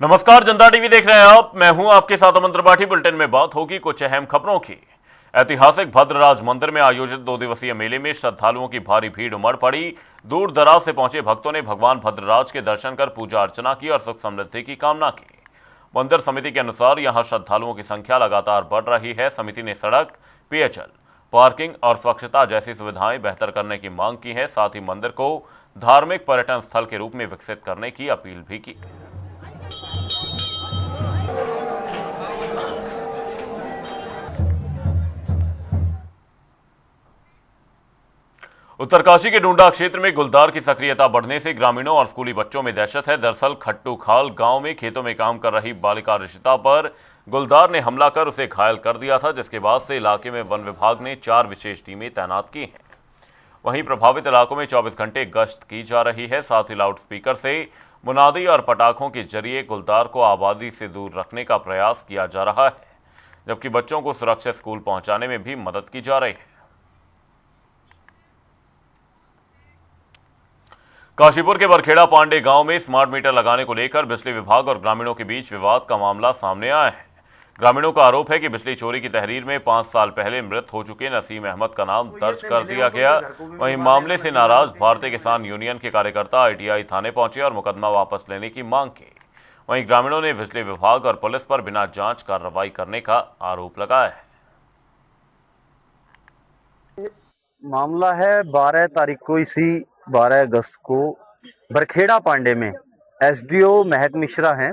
नमस्कार, जनता टीवी देख रहे हैं आप। मैं हूं आपके साथ अमन त्रिपाठी। बुलेटिन में बात होगी कुछ अहम खबरों की। ऐतिहासिक भद्रराज मंदिर में आयोजित 2 दिवसीय मेले में श्रद्धालुओं की भारी भीड़ उमड़ पड़ी। दूर दराज से पहुंचे भक्तों ने भगवान भद्रराज के दर्शन कर पूजा अर्चना की और सुख समृद्धि की कामना की। मंदिर समिति के अनुसार यहां श्रद्धालुओं की संख्या लगातार बढ़ रही है। समिति ने सड़क, पेयजल, पार्किंग और स्वच्छता जैसी सुविधाएं बेहतर करने की मांग की है। साथ ही मंदिर को धार्मिक पर्यटन स्थल के रूप में विकसित करने की अपील भी की। उत्तरकाशी के डूंडा क्षेत्र में गुलदार की सक्रियता बढ़ने से ग्रामीणों और स्कूली बच्चों में दहशत है। दरअसल खट्टू खाल गांव में खेतों में काम कर रही बालिका ऋषिता पर गुलदार ने हमला कर उसे घायल कर दिया था, जिसके बाद से इलाके में वन विभाग ने 4 विशेष टीमें तैनात की हैं। वहीं प्रभावित इलाकों में 24 घंटे गश्त की जा रही है। साथ ही लाउडस्पीकर से मुनादी और पटाखों के जरिए गुलदार को आबादी से दूर रखने का प्रयास किया जा रहा है, जबकि बच्चों को सुरक्षित स्कूल पहुंचाने में भी मदद की जा रही है। काशीपुर के बरखेड़ा पांडे गांव में स्मार्ट मीटर लगाने को लेकर बिजली विभाग और ग्रामीणों के बीच विवाद का मामला सामने आया है। ग्रामीणों का आरोप है कि बिजली चोरी की तहरीर में 5 साल पहले मृत हो चुके नसीम अहमद का नाम दर्ज कर दिया गया। वहीं मामले से नाराज भारतीय किसान यूनियन के कार्यकर्ता ITI थाने पहुंचे और मुकदमा वापस लेने की मांग की। वहीं ग्रामीणों ने बिजली विभाग और पुलिस पर बिना जांच कार्रवाई करने का आरोप लगाया है। मामला है 12 तारीख को, इसी 12 अगस्त को बरखेड़ा पांडे में SDO महक मिश्रा हैं,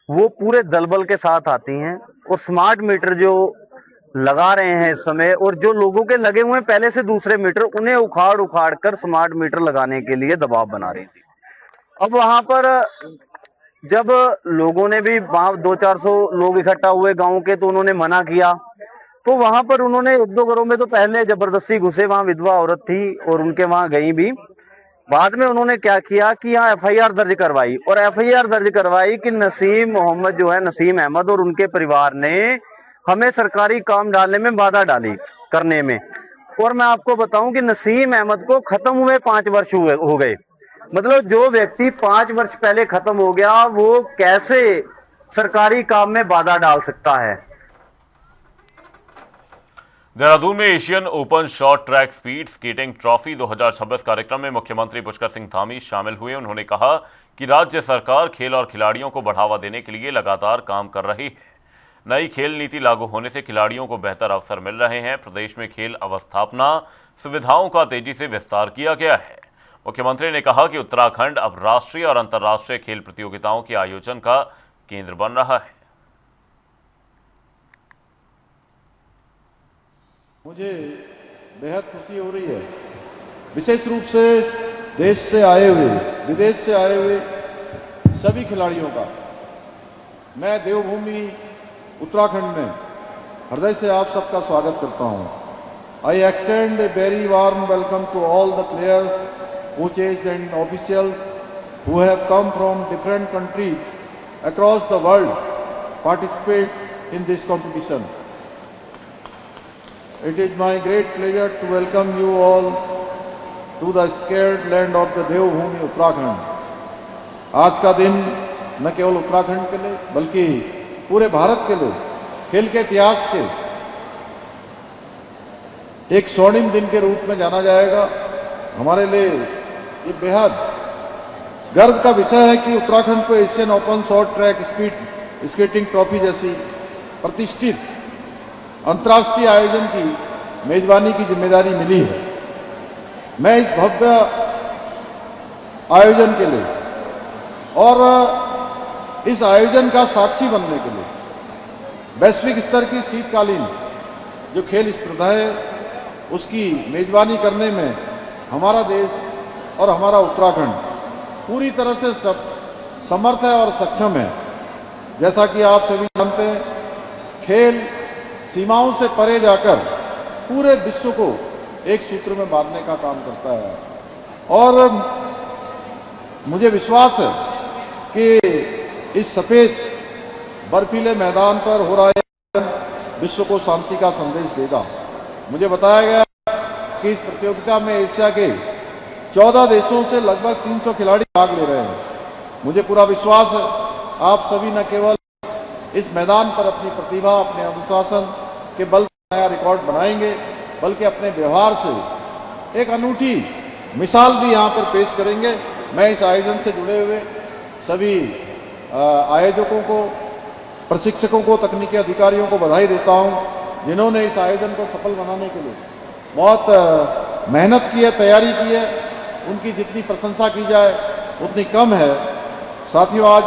वो पूरे दलबल के साथ आती हैं और स्मार्ट मीटर जो लगा रहे हैं इस समय, और जो लोगों के लगे हुए हैं पहले से दूसरे मीटर, उन्हें उखाड़ कर स्मार्ट मीटर लगाने के लिए दबाव बना रही थी। अब वहां पर जब लोगों ने भी, वहां 200-400 लोग इकट्ठा हुए गांव के, तो उन्होंने मना किया। तो वहां पर उन्होंने 1-2 घरों में तो पहले जबरदस्ती घुसे, वहां विधवा औरत थी और उनके वहां गई भी। बाद में उन्होंने क्या किया कि यहाँ FIR दर्ज करवाई, और FIR दर्ज करवाई कि नसीम मोहम्मद जो है, नसीम अहमद और उनके परिवार ने हमें सरकारी काम डालने में बाधा डाली करने में। और मैं आपको बताऊं कि नसीम अहमद को खत्म हुए 5 वर्ष हो गए। मतलब जो व्यक्ति 5 वर्ष पहले खत्म हो गया, वो कैसे सरकारी काम में बाधा डाल सकता है। देहरादून में Asian open short track speed skating trophy 2026 कार्यक्रम में मुख्यमंत्री पुष्कर सिंह धामी शामिल हुए। उन्होंने कहा कि राज्य सरकार खेल और खिलाड़ियों को बढ़ावा देने के लिए लगातार काम कर रही है। नई खेल नीति लागू होने से खिलाड़ियों को बेहतर अवसर मिल रहे हैं। प्रदेश में खेल अवस्थापना सुविधाओं का तेजी से विस्तार किया गया है। मुख्यमंत्री ने कहा कि उत्तराखंड अब राष्ट्रीय और अंतर्राष्ट्रीय खेल प्रतियोगिताओं के आयोजन का केंद्र बन रहा है। मुझे बेहद खुशी हो रही है, विशेष रूप से देश से आए हुए, विदेश से आए हुए सभी खिलाड़ियों का। मैं देवभूमि उत्तराखंड में हृदय से आप सबका स्वागत करता हूं। I extend a very warm welcome to all the players, coaches and officials who have come from different countries across the world participate in this competition. It is my great pleasure to welcome you all to the scared land of the देवभूमि उत्तराखंड। आज का दिन न केवल उत्तराखंड के लिए बल्कि पूरे भारत के लिए खेल के इतिहास के एक स्वर्णिम दिन के रूप में जाना जाएगा। हमारे लिए ये बेहद गर्व का विषय है कि उत्तराखंड को Asian open short track speed skating trophy जैसी प्रतिष्ठित अंतर्राष्ट्रीय आयोजन की मेजबानी की जिम्मेदारी मिली है। मैं इस भव्य आयोजन के लिए और इस आयोजन का साक्षी बनने के लिए वैश्विक स्तर की शीतकालीन जो खेल स्पर्धा है उसकी मेजबानी करने में हमारा देश और हमारा उत्तराखंड पूरी तरह से समर्थ है और सक्षम है। जैसा कि आप सभी जानते हैं, खेल सीमाओं से परे जाकर पूरे विश्व को एक सूत्र में बांधने का काम करता है और मुझे विश्वास है कि इस सफेद बर्फीले मैदान पर हो रहा आयोजन विश्व को शांति का संदेश देगा। मुझे बताया गया कि इस प्रतियोगिता में एशिया के 14 देशों से लगभग 300 खिलाड़ी भाग ले रहे हैं। मुझे पूरा विश्वास है आप सभी न केवल इस मैदान पर अपनी प्रतिभा, अपने अनुशासन के बल नया रिकॉर्ड बनाएंगे, बल्कि अपने व्यवहार से एक अनूठी मिसाल भी यहाँ पर पेश करेंगे। मैं इस आयोजन से जुड़े हुए सभी आयोजकों को, प्रशिक्षकों को, तकनीकी अधिकारियों को बधाई देता हूँ, जिन्होंने इस आयोजन को सफल बनाने के लिए बहुत मेहनत की है, तैयारी की है। उनकी जितनी प्रशंसा की जाए उतनी कम है। साथियों, आज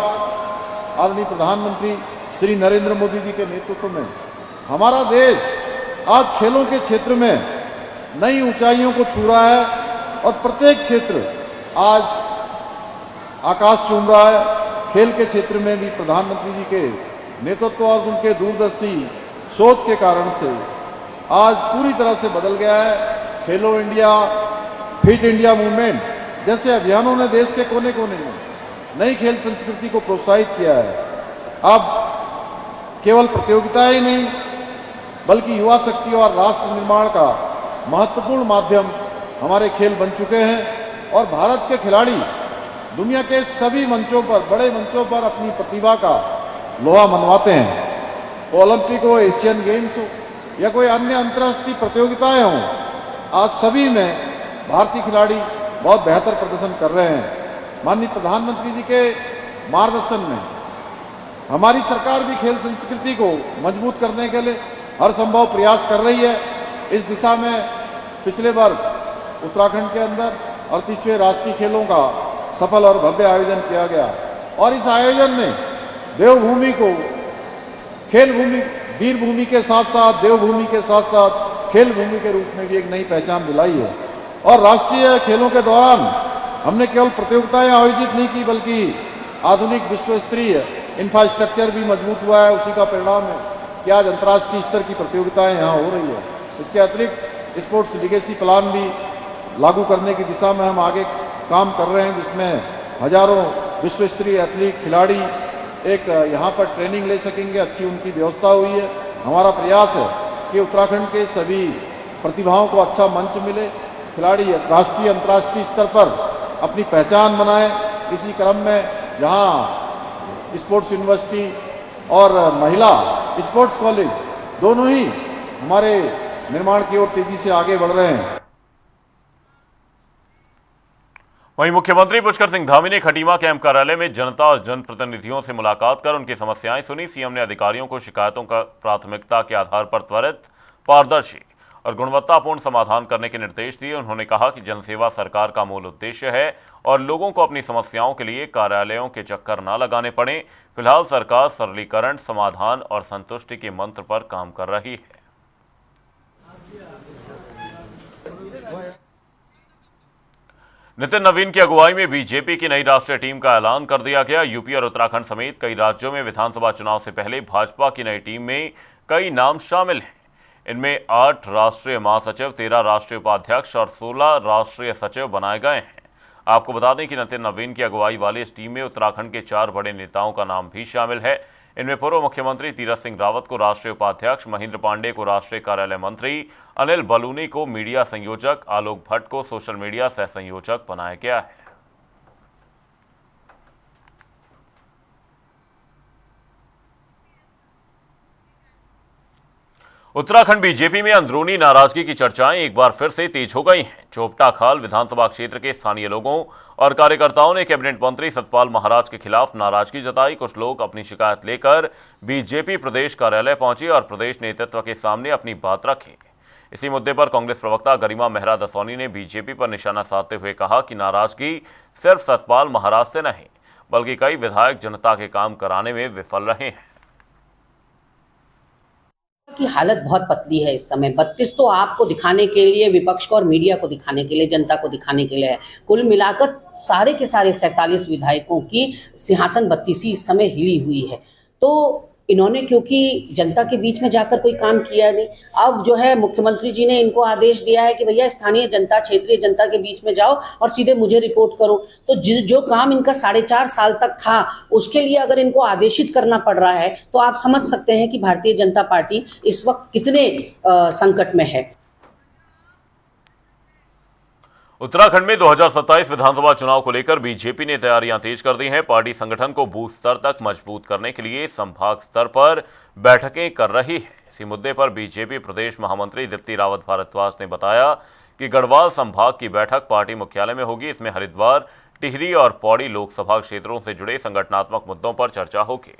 आदरणीय प्रधानमंत्री श्री नरेंद्र मोदी जी के नेतृत्व में हमारा देश आज खेलों के क्षेत्र में नई ऊंचाइयों को छू रहा है और प्रत्येक क्षेत्र आज आकाश चूम रहा है। खेल के क्षेत्र में भी प्रधानमंत्री जी के नेतृत्व और उनके दूरदर्शी सोच के कारण से आज पूरी तरह से बदल गया है। खेलो इंडिया, फिट इंडिया मूवमेंट जैसे अभियानों ने देश के कोने कोने में नई खेल संस्कृति को प्रोत्साहित किया है। अब केवल प्रतियोगिताएं ही नहीं, बल्कि युवा शक्ति और राष्ट्र निर्माण का महत्वपूर्ण माध्यम हमारे खेल बन चुके हैं और भारत के खिलाड़ी दुनिया के सभी मंचों पर, बड़े मंचों पर अपनी प्रतिभा का लोहा मनवाते हैं। ओलंपिक हो, एशियन गेम्स हो या कोई अन्य अंतर्राष्ट्रीय प्रतियोगिताएं हों, आज सभी में भारतीय खिलाड़ी बहुत बेहतर प्रदर्शन कर रहे हैं। माननीय प्रधानमंत्री जी के मार्गदर्शन में हमारी सरकार भी खेल संस्कृति को मजबूत करने के लिए हर संभव प्रयास कर रही है। इस दिशा में पिछले वर्ष उत्तराखंड के अंदर 38वें राष्ट्रीय खेलों का सफल और भव्य आयोजन किया गया और इस आयोजन में देवभूमि को खेल भूमि, वीर भूमि के साथ साथ देवभूमि के साथ साथ खेल भूमि के रूप में भी एक नई पहचान दिलाई है। और राष्ट्रीय खेलों के दौरान हमने केवल प्रतियोगिताएं आयोजित नहीं की, बल्कि आधुनिक विश्व स्तरीय इंफ्रास्ट्रक्चर भी मजबूत हुआ है। उसी का परिणाम है कि आज अंतर्राष्ट्रीय स्तर की प्रतियोगिताएं यहाँ हो रही है। इसके अतिरिक्त स्पोर्ट्स लीगेसी प्लान भी लागू करने की दिशा में हम आगे काम कर रहे हैं, जिसमें हजारों विश्व स्तरीय एथलीट खिलाड़ी एक यहाँ पर ट्रेनिंग ले सकेंगे। अच्छी उनकी व्यवस्था हुई है। हमारा प्रयास है कि उत्तराखंड के सभी प्रतिभाओं को अच्छा मंच मिले, खिलाड़ी राष्ट्रीय अंतर्राष्ट्रीय स्तर पर अपनी पहचान बनाएं। इसी क्रम में जहां स्पोर्ट्स यूनिवर्सिटी और महिला स्पोर्ट्स कॉलेज दोनों ही हमारे निर्माण की ओर तेजी से आगे बढ़ रहे हैं। वहीं मुख्यमंत्री पुष्कर सिंह धामी ने खटीमा कैंप कार्यालय में जनता और जनप्रतिनिधियों से मुलाकात कर उनकी समस्याएं सुनी। सीएम ने अधिकारियों को शिकायतों का प्राथमिकता के आधार पर त्वरित, पारदर्शी और गुणवत्तापूर्ण समाधान करने के निर्देश दिए। उन्होंने कहा कि जनसेवा सरकार का मूल उद्देश्य है और लोगों को अपनी समस्याओं के लिए कार्यालयों के चक्कर न लगाने पड़े। फिलहाल सरकार सरलीकरण, समाधान और संतुष्टि के मंत्र पर काम कर रही है। नितिन नवीन की अगुवाई में बीजेपी की नई राष्ट्रीय टीम का ऐलान कर दिया गया। यूपी और उत्तराखंड समेत कई राज्यों में विधानसभा चुनाव से पहले भाजपा की नई टीम में कई नाम शामिल हैं। इनमें 8 राष्ट्रीय महासचिव, 13 राष्ट्रीय उपाध्यक्ष और 16 राष्ट्रीय सचिव बनाए गए हैं। आपको बता दें कि नितिन नवीन की अगुवाई वाली इस टीम में उत्तराखंड के 4 बड़े नेताओं का नाम भी शामिल है। इनमें पूर्व मुख्यमंत्री तीरथ सिंह रावत को राष्ट्रीय उपाध्यक्ष, महेंद्र पांडे को राष्ट्रीय कार्यालय मंत्री, अनिल बलूनी को मीडिया संयोजक, आलोक भट्ट को सोशल मीडिया सह संयोजक बनाया गया है। उत्तराखंड बीजेपी में अंदरूनी नाराजगी की चर्चाएं एक बार फिर से तेज हो गई हैं। चोपटा खाल विधानसभा क्षेत्र के स्थानीय लोगों और कार्यकर्ताओं ने कैबिनेट मंत्री सतपाल महाराज के खिलाफ नाराजगी जताई। कुछ लोग अपनी शिकायत लेकर बीजेपी प्रदेश कार्यालय पहुंचे और प्रदेश नेतृत्व के सामने अपनी बात रखी। इसी मुद्दे पर कांग्रेस प्रवक्ता गरिमा मेहरा दसौनी ने बीजेपी पर निशाना साधते हुए कहा कि नाराजगी सिर्फ सतपाल महाराज से नहीं, बल्कि कई विधायक जनता के काम कराने में विफल रहे हैं। की हालत बहुत पतली है इस समय। 32 तो आपको दिखाने के लिए, विपक्ष को और मीडिया को दिखाने के लिए, जनता को दिखाने के लिए है। कुल मिलाकर सारे के सारे 47 विधायकों की सिंहासन 32 इस समय हिली हुई है। तो इन्होंने क्योंकि जनता के बीच में जाकर कोई काम किया नहीं, अब जो है मुख्यमंत्री जी ने इनको आदेश दिया है कि भैया स्थानीय जनता, क्षेत्रीय जनता के बीच में जाओ और सीधे मुझे रिपोर्ट करो। तो जो काम इनका 4.5 साल तक था, उसके लिए अगर इनको आदेशित करना पड़ रहा है तो आप समझ सकते हैं कि भारतीय जनता पार्टी इस वक्त कितने संकट में है। उत्तराखंड में 2027 विधानसभा चुनाव को लेकर बीजेपी ने तैयारियां तेज कर दी हैं। पार्टी संगठन को बूथ स्तर तक मजबूत करने के लिए संभाग स्तर पर बैठकें कर रही है। इसी मुद्दे पर बीजेपी प्रदेश महामंत्री दीप्ति रावत भारद्वाज ने बताया कि गढ़वाल संभाग की बैठक पार्टी मुख्यालय में होगी। इसमें हरिद्वार, टिहरी और पौड़ी लोकसभा क्षेत्रों से जुड़े संगठनात्मक मुद्दों पर चर्चा होगी।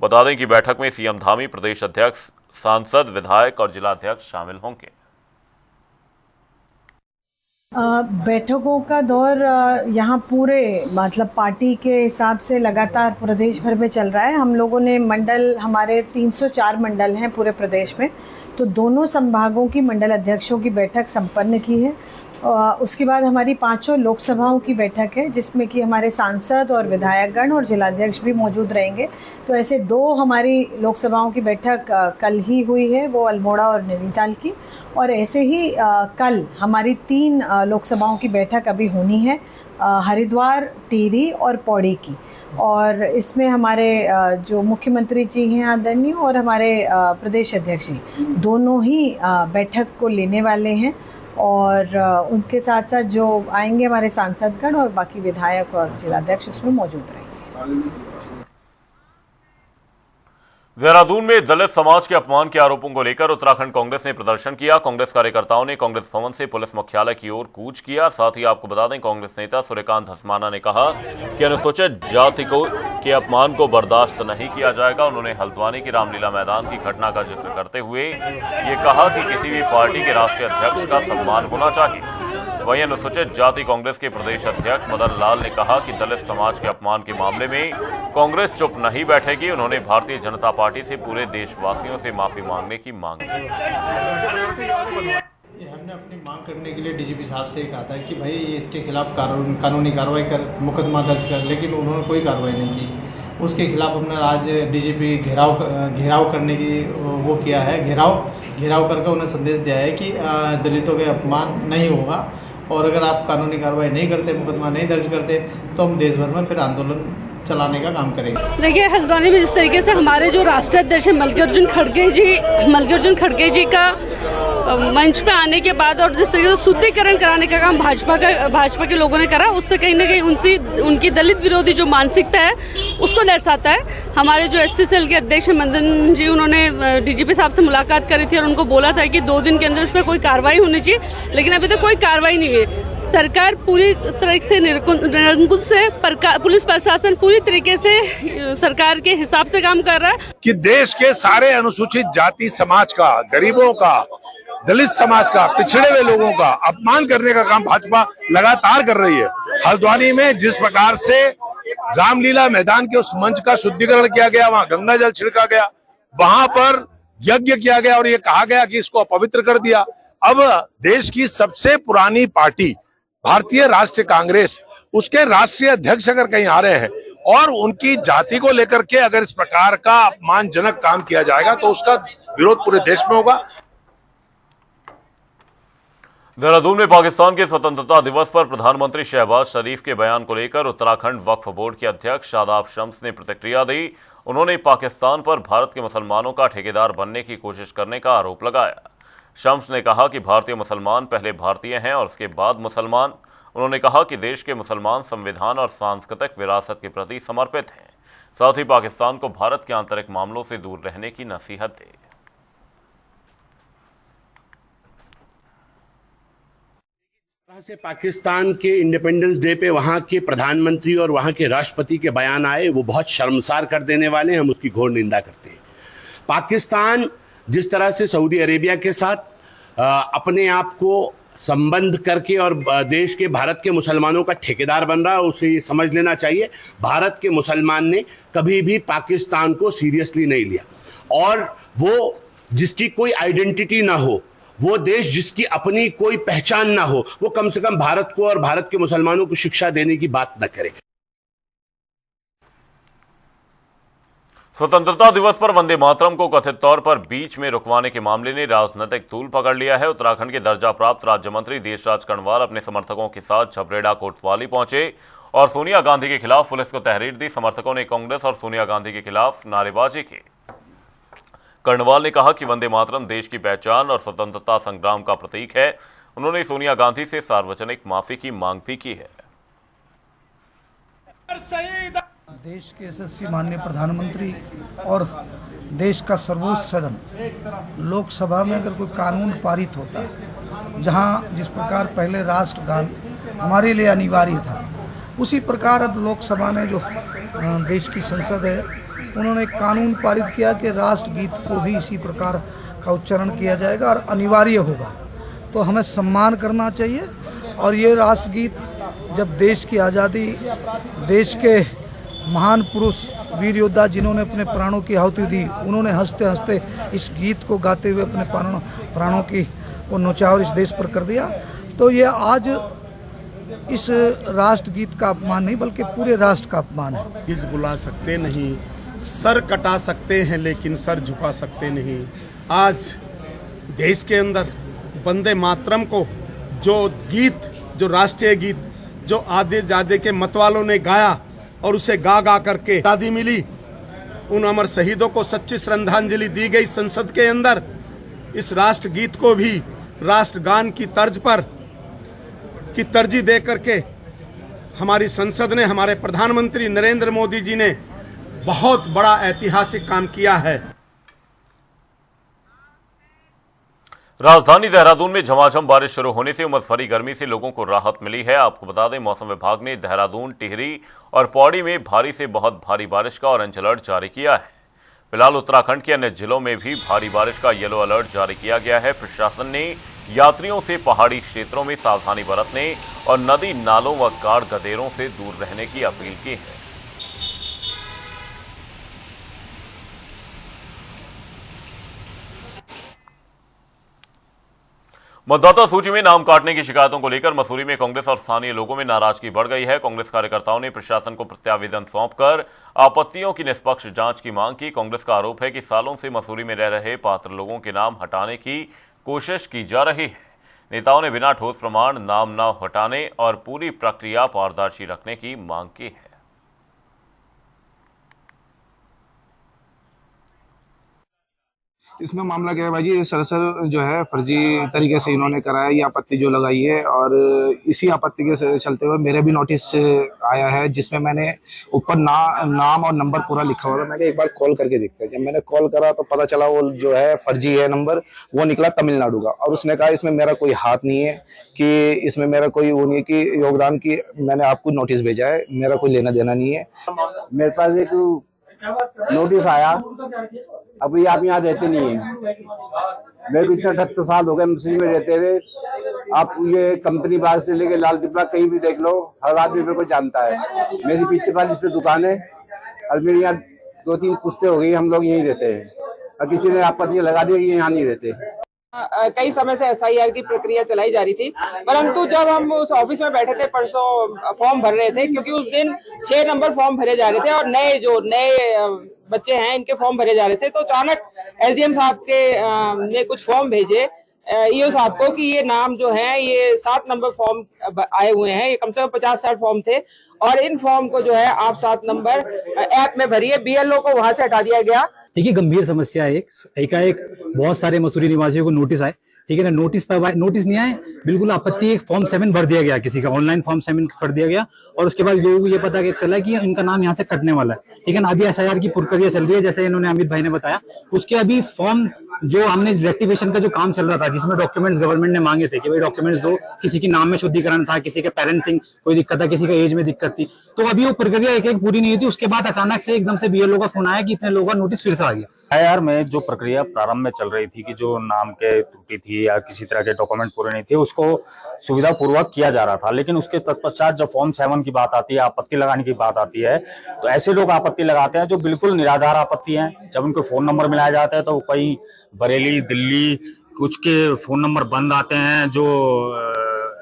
बता दें कि बैठक में सीएम धामी, प्रदेश अध्यक्ष, सांसद, विधायक और जिलाध्यक्ष शामिल होंगे। बैठकों का दौर यहाँ पूरे मतलब पार्टी के हिसाब से लगातार प्रदेश भर में चल रहा है। हम लोगों ने मंडल, हमारे 304 मंडल हैं पूरे प्रदेश में, तो दोनों संभागों की मंडल अध्यक्षों की बैठक संपन्न की है। उसके बाद हमारी 5 लोकसभाओं की बैठक है, जिसमें कि हमारे सांसद और विधायकगण और जिलाध्यक्ष भी मौजूद रहेंगे। तो ऐसे 2 हमारी लोकसभाओं की बैठक कल ही हुई है, वो अल्मोड़ा और नैनीताल की, और ऐसे ही कल हमारी 3 लोकसभाओं की बैठक अभी होनी है, हरिद्वार, टिहरी और पौड़ी की। और इसमें हमारे जो मुख्यमंत्री जी हैं आदरणीय और हमारे प्रदेश अध्यक्ष जी दोनों ही बैठक को लेने वाले हैं, और उनके साथ साथ जो आएंगे हमारे सांसदगण और बाकी विधायक और जिलाध्यक्ष उसमें मौजूद रहेंगे। देहरादून में दलित समाज के अपमान के आरोपों को लेकर उत्तराखंड कांग्रेस ने प्रदर्शन किया। कांग्रेस कार्यकर्ताओं ने कांग्रेस भवन से पुलिस मुख्यालय की ओर कूच किया। साथ ही आपको बता दें, कांग्रेस नेता सूर्यकांत धस्माना ने कहा कि अनुसूचित जाति के अपमान को बर्दाश्त नहीं किया जाएगा। उन्होंने हल्द्वानी की रामलीला मैदान की घटना का जिक्र करते हुए ये कहा कि किसी भी पार्टी के राष्ट्रीय अध्यक्ष का सम्मान होना चाहिए। वहीं अनुसूचित जाति कांग्रेस के प्रदेश अध्यक्ष मदन लाल ने कहा कि दलित समाज के अपमान के मामले में कांग्रेस चुप नहीं बैठेगी। उन्होंने भारतीय जनता पार्टी से पूरे देशवासियों से माफी मांगने की मांग की। हमने अपनी मांग करने के लिए डीजीपी साहब से कहा था कि भाई इसके खिलाफ कानूनी कार्रवाई कर, मुकदमा दर्ज कर, लेकिन उन्होंने कोई कार्रवाई नहीं की। उसके खिलाफ हमने आज डीजीपी घेराव करने की वो किया है, घेराव करके उन्हें संदेश दिया है कि दलितों के अपमान नहीं होगा, और अगर आप कानूनी कार्रवाई नहीं करते, मुकदमा नहीं दर्ज करते, तो हम देश भर में फिर आंदोलन चलाने का काम करेंगे। देखिए, हल्द्वानी में जिस तरीके से हमारे जो राष्ट्रीय अध्यक्ष मल्लिकार्जुन खड़गे जी का मंच पे आने के बाद और जिस तरीके से शुद्धिकरण कराने का काम भाजपा के लोगों ने करा, उससे कहीं ना कहीं उनकी दलित विरोधी जो मानसिकता है उसको दर्शाता है। हमारे जो एससी सेल के अध्यक्ष मदन जी, उन्होंने डीजीपी साहब से मुलाकात करी थी और उनको बोला था कि 2 दिन के अंदर इस पर कोई कार्रवाई होनी चाहिए, लेकिन अभी तक कोई कार्रवाई नहीं हुई। सरकार पूरी तरह से निरंकुश है, पुलिस प्रशासन पूरी तरीके से सरकार के हिसाब से काम कर रहा है कि देश के सारे अनुसूचित जाति समाज का, गरीबों का, दलित समाज का, पिछड़े हुए लोगों का अपमान करने का काम भाजपा लगातार कर रही है। हल्द्वानी में जिस प्रकार से रामलीला मैदान के उस मंच का शुद्धिकरण किया गया, वहां गंगा जल छिड़का गया, वहां पर यज्ञ किया गया और ये कहा गया कि इसको अपवित्र कर दिया। अब देश की सबसे पुरानी पार्टी भारतीय राष्ट्रीय कांग्रेस, उसके राष्ट्रीय अध्यक्ष अगर कहीं आ रहे हैं और उनकी जाति को लेकर के अगर इस प्रकार का अपमानजनक काम किया जाएगा तो उसका विरोध पूरे देश में होगा। देहरादून में पाकिस्तान के स्वतंत्रता दिवस पर प्रधानमंत्री शहबाज शरीफ के बयान को लेकर उत्तराखंड वक्फ बोर्ड के अध्यक्ष शादाब शम्स ने प्रतिक्रिया दी। उन्होंने पाकिस्तान पर भारत के मुसलमानों का ठेकेदार बनने की कोशिश करने का आरोप लगाया। शम्स ने कहा कि भारतीय मुसलमान पहले भारतीय हैं और उसके बाद मुसलमान। उन्होंने कहा कि देश के मुसलमान संविधान और सांस्कृतिक विरासत के प्रति समर्पित हैं। साथ ही पाकिस्तान को भारत के आंतरिक मामलों से दूर रहने की नसीहत दी। से पाकिस्तान के इंडिपेंडेंस डे पे वहां के प्रधानमंत्री और वहां के राष्ट्रपति के बयान आए, वो बहुत शर्मसार कर देने वाले हैं। हम उसकी घोर निंदा करते हैं। पाकिस्तान जिस तरह से सऊदी अरेबिया के साथ अपने आप को संबंध करके और देश के, भारत के मुसलमानों का ठेकेदार बन रहा है, उसे ये समझ लेना चाहिए भारत के मुसलमान ने कभी भी पाकिस्तान को सीरियसली नहीं लिया। और वो जिसकी कोई आइडेंटिटी ना हो, वो देश जिसकी अपनी कोई पहचान ना हो, वो कम से कम भारत को और भारत के मुसलमानों को शिक्षा देने की बात न करे। स्वतंत्रता दिवस पर वंदे मातरम को कथित तौर पर बीच में रुकवाने के मामले ने राजनीतिक तूल पकड़ लिया है। उत्तराखंड के दर्जा प्राप्त राज्य मंत्री देशराज कर्णवाल अपने समर्थकों के साथ झबरेड़ा कोतवाली पहुंचे और सोनिया गांधी के खिलाफ पुलिस को तहरीर दी। समर्थकों ने कांग्रेस और सोनिया गांधी के खिलाफ नारेबाजी की। कर्णवाल ने कहा कि वंदे मातरम देश की पहचान और स्वतंत्रता संग्राम का प्रतीक है। उन्होंने सोनिया गांधी से सार्वजनिक माफी की मांग भी की है। देश के यशस्वी माननीय प्रधानमंत्री और देश का सर्वोच्च सदन लोकसभा में अगर कोई कानून पारित होता है, जहां जिस प्रकार पहले राष्ट्रगान हमारे लिए अनिवार्य था, उसी प्रकार अब लोकसभा ने जो देश की संसद है, उन्होंने एक कानून पारित किया कि राष्ट्रगीत को भी इसी प्रकार का उच्चारण किया जाएगा और अनिवार्य होगा। तो हमें सम्मान करना चाहिए। और ये राष्ट्रगीत जब देश की आज़ादी, देश के महान पुरुष वीर योद्धा जिन्होंने अपने प्राणों की आहुति दी, उन्होंने हंसते हंसते इस गीत को गाते हुए अपने प्राणों की को न्यौछावर इस देश पर कर दिया। तो ये आज इस राष्ट्रगीत का अपमान नहीं बल्कि पूरे राष्ट्र का अपमान है। गिज बुला सकते नहीं, सर कटा सकते हैं लेकिन सर झुका सकते नहीं। आज देश के अंदर वंदे मातरम को जो गीत, जो राष्ट्रीय गीत जो आधे जादे के मतवालों ने गाया और उसे गा गा करके आज़ादी मिली, उन अमर शहीदों को सच्ची श्रद्धांजलि दी गई संसद के अंदर। इस राष्ट्रगीत को भी राष्ट्रगान की तर्ज पर की तरजीह दे करके हमारी संसद ने, हमारे प्रधानमंत्री नरेंद्र मोदी जी ने बहुत बड़ा ऐतिहासिक काम किया है। राजधानी देहरादून में झमाझम बारिश शुरू होने से उमस भरी गर्मी से लोगों को राहत मिली है। आपको बता दें, मौसम विभाग ने देहरादून, टिहरी और पौड़ी में भारी से बहुत भारी बारिश का ऑरेंज अलर्ट जारी किया है। फिलहाल उत्तराखंड के अन्य जिलों में भी भारी बारिश का येलो अलर्ट जारी किया गया है। प्रशासन ने यात्रियों से पहाड़ी क्षेत्रों में सावधानी बरतने और नदी नालों व गाड़ गदेरों से दूर रहने की अपील की है। मतदाता सूची में नाम काटने की शिकायतों को लेकर मसूरी में कांग्रेस और स्थानीय लोगों में नाराजगी बढ़ गई है। कांग्रेस कार्यकर्ताओं ने प्रशासन को प्रत्यावेदन सौंपकर आपत्तियों की निष्पक्ष जांच की मांग की। कांग्रेस का आरोप है कि सालों से मसूरी में रह रहे पात्र लोगों के नाम हटाने की कोशिश की जा रही है। नेताओं ने बिना ठोस प्रमाण नाम न हटाने और पूरी प्रक्रिया पारदर्शी रखने की मांग की है। इसमें मामला क्या है भाई जी, सरासर जो है फर्जी तरीके से इन्होंने कराया, ये आपत्ति जो लगाई है। और इसी आपत्ति के चलते हुए मेरे भी नोटिस आया है, जिसमें मैंने ऊपर नाम और नंबर पूरा लिखा हुआ था। मैं एक बार कॉल करके देखते हैं। जब मैंने कॉल करा तो पता चला वो जो है फर्जी है नंबर, वो निकला तमिलनाडु का। और उसने कहा इसमें मेरा कोई हाथ नहीं है, कि इसमें मेरा कोई वो नहीं है कि योगदान की मैंने आपको नोटिस भेजा है, मेरा कोई लेना देना नहीं है। मेरे पास एक नोटिस आया, अभी आप यहाँ रहते नहीं है, मेरे को इतना 78 साल हो गए मसूरी में रहते हुए। आप ये कंपनी बाग से लेके लाल टिपरा कहीं भी देख लो, हर आदमी मेरे को जानता है। मेरी पीछे वाली इस पे दुकान है और मेरे यहाँ 2-3 पुश्ते हो गई, हम लोग यहीं रहते हैं और किसी ने आपत्ति लगा दी यहाँ नहीं रहते। कई समय से SIR की प्रक्रिया चलाई जा रही थी, परंतु जब हम उस ऑफिस में बैठे थे परसों फॉर्म भर रहे थे, क्योंकि उस दिन 6 नंबर फॉर्म भरे जा रहे थे और नए बच्चे हैं इनके फॉर्म भरे जा रहे थे। तो अचानक SDM साहब के ने कुछ फॉर्म भेजे EO साहब को कि ये नाम जो है ये 7 नंबर फॉर्म आए हुए हैं, ये कम से कम 50-60 फॉर्म थे और इन फॉर्म को जो है आप 7 नंबर ऐप में भरिए। BLO को वहां से हटा दिया गया। देखिए, गंभीर समस्या है। एकाएक बहुत सारे मसूरी निवासियों को नोटिस आए, ठीक है ना। नोटिस तब आए, नोटिस नहीं आए, बिल्कुल आपत्ति एक फॉर्म 7 भर दिया गया, किसी का ऑनलाइन फॉर्म 7 भर दिया गया और उसके बाद लोगों को ये पता चला कि इनका नाम यहाँ से कटने वाला है, ठीक है ना। अभी SIR की प्रक्रिया चल रही है, जैसे इन्होंने अमित भाई ने बताया। उसके अभी फॉर्म जो हमने रेक्टिफिकेशन का जो काम चल रहा था, जिसमें डॉक्यूमेंट्स गवर्नमेंट ने मांगे थे कि भाई डॉक्यूमेंट्स दो, किसी की नाम में शुद्धिकरण था, किसी के पेरेंटिंग कोई दिक्कत था, किसी का एज में दिक्कत थी, तो अभी वो प्रक्रिया एक पूरी नहीं हुई थी। उसके बाद अचानक से एकदम से BLO का फोन आया कि इतने लोगों का नोटिस फिर से आ गया। SIR में जो प्रक्रिया प्रारंभ में चल रही थी कि जो नाम के त्रुटि थी या किसी तरह के डॉक्यूमेंट पूरे नहीं थे, उसको सुविधा पूर्वक किया जा रहा था। लेकिन उसके तत्पश्चात जब फॉर्म 7 की बात आती है, आपत्ति लगाने की बात आती है, तो ऐसे लोग आपत्ति लगाते हैं जो बिल्कुल निराधार आपत्ति हैं। जब उनको फोन नंबर मिलाया जाता है तो कहीं बरेली, दिल्ली, कुछ के फोन नंबर बंद आते हैं जो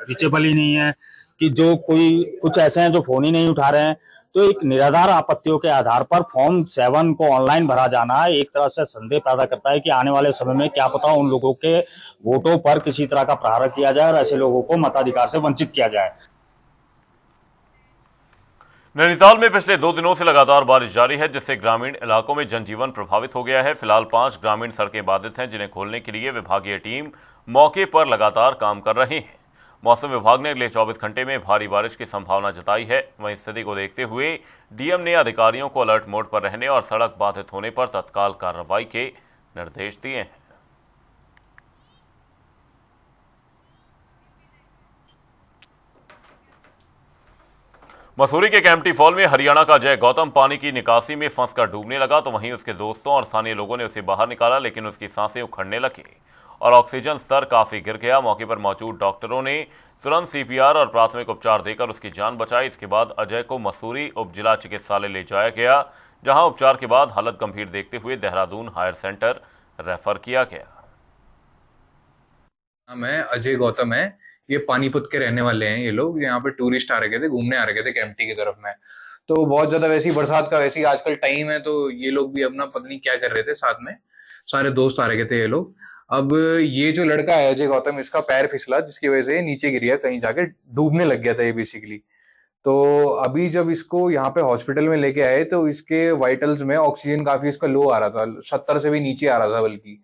रीचेबल ही नहीं है, कि जो कोई कुछ ऐसे हैं जो फोन ही नहीं उठा रहे हैं। तो एक निराधार आपत्तियों के आधार पर फॉर्म 7 को ऑनलाइन भरा जाना एक तरह से संदेह पैदा करता है कि आने वाले समय में क्या पता उन लोगों के वोटों पर किसी तरह का प्रहार किया जाए और ऐसे लोगों को मताधिकार से वंचित किया जाए। नैनीताल में पिछले 2 दिनों से लगातार बारिश जारी है, जिससे ग्रामीण इलाकों में जनजीवन प्रभावित हो गया है। फिलहाल 5 ग्रामीण सड़कें बाधित हैं, जिन्हें खोलने के लिए विभागीय टीम मौके पर लगातार काम कर रही है। मौसम विभाग ने अगले 24 घंटे में भारी बारिश की संभावना जताई है। वहीं स्थिति को देखते हुए डीएम ने अधिकारियों को अलर्ट मोड पर रहने और सड़क बाधित होने पर तत्काल कार्रवाई के निर्देश दिए हैं। मसूरी के कैंपटी फॉल में हरियाणा का अजय गौतम पानी की निकासी में फंसकर डूबने लगा, तो वहीं उसके दोस्तों और स्थानीय लोगों ने उसे बाहर निकाला, लेकिन उसकी सांसें उखड़ने लगी और ऑक्सीजन स्तर काफी गिर गया। मौके पर मौजूद डॉक्टरों ने तुरंत सीपीआर और प्राथमिक उपचार देकर उसकी जान बचाई। इसके बाद अजय को मसूरी उप जिला चिकित्सालय ले जाया गया, जहां उपचार के बाद हालत गंभीर देखते हुए देहरादून हायर सेंटर रेफर किया गया। नाम है अजय गौतम है, ये पानीपत के रहने वाले हैं। ये लोग यहाँ पे टूरिस्ट आ रखे थे, घूमने आ रखे थे कैंपटी की तरफ में। तो बहुत ज्यादा वैसी बरसात का वैसी आजकल टाइम है, तो ये लोग भी अपना पता नहीं क्या कर रहे थे, साथ में सारे दोस्त आ रखे थे ये लोग। अब ये जो लड़का है अजय गौतम, इसका पैर फिसला, जिसकी वजह से नीचे गिर गया, कहीं जाके डूबने लग गया था ये बेसिकली। तो अभी जब इसको यहाँ पे हॉस्पिटल में लेके आए तो इसके वाइटल्स में ऑक्सीजन काफी इसका लो आ रहा था, 70 से भी नीचे आ रहा था बल्कि।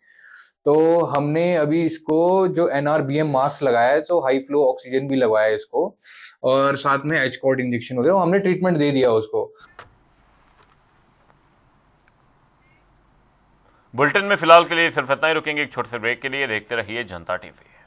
तो हमने अभी इसको जो NRBM मास्क लगाया है, तो हाई फ्लो ऑक्सीजन भी लगवाया है इसको, और साथ में H-Cot इंजेक्शन वगैरह हमने ट्रीटमेंट दे दिया उसको। बुलेटिन में फिलहाल के लिए सिर्फ इतना ही। रुकेंगे एक छोटे से ब्रेक के लिए। देखते रहिए जनता टीवी।